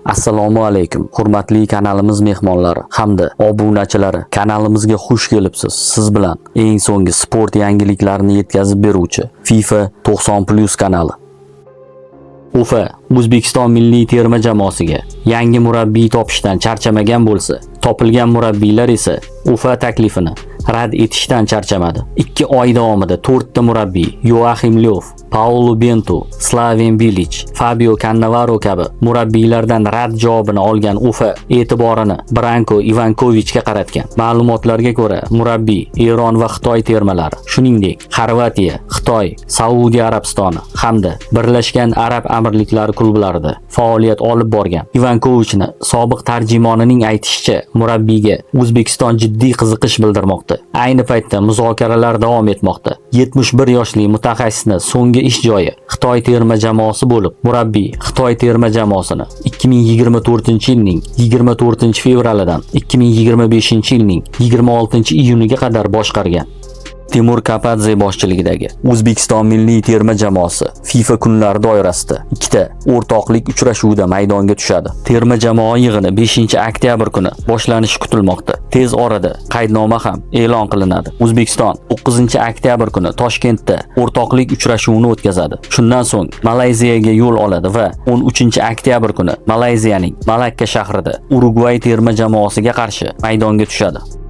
Assalomu alaykum, hurmatli kanalimiz mehmonlari hamda obunachilari. Kanalimizga xush kelibsiz. Siz bilan eng so'nggi sport yangiliklarini yetkazib beruvchi FIFA 90+ kanali. UEFA O'zbekiston milliy terma jamoasiga yangi murabbiy topishdan charchamagan bo'lsa, topilgan murabbiylar esa UEFA taklifini rad etishdan charchamadi. 2 oy davomida 4 ta murabbiy Joachim Löw, Paulo Bento, Slaven Bilic, Fabio Cannavaro kabi murabbiylardan rad javobini olgan UEFA e'tiborini Branko Ivankovichga qaratgan. Ma'lumotlarga ko'ra, murabbiy Eron va Xitoy termalari, shuningdek Xorvatiya, Xitoy, Saudiya Arabistoni hamda Birlashgan Arab Amirliklari klublarida faoliyat olib borgan. Ivankovichni sobiq tarjimonining aytishicha, murabbiyga O'zbekiston jiddiy qiziqish bildirmoqda. Ayni paytda muzokaralar davom etmoqda. 71 yoshli mutaxassisni so'nggi ish joyi Xitoy terma jamoasi bo'lib, murabbiy Xitoy terma jamoasini 2024-yilning 24-fevralidan 2025-yilning 26-iyuniga qadar boshqargan. Timur Kapadze boshchiligidagi O'zbekiston milliy terma jamoasi FIFA kunlari doirasida 2 ta o'rtoqlik uchrashuvida maydonga tushadi. Terma jamoa yig'ini 5-oktyabr kuni boshlanishi kutilmoqda. Tez orada qaydnoma ham e'lon qilinadi. O'zbekiston 9-oktyabr kuni Toshkentda o'rtoqlik uchrashuvini o'tkazadi. Shundan so'ng Malayziyaga yo'l oladi va 13-oktyabr kuni Malayziyaning Malakka shahrida Urugvay terma jamoasiga qarshi maydonga tushadi.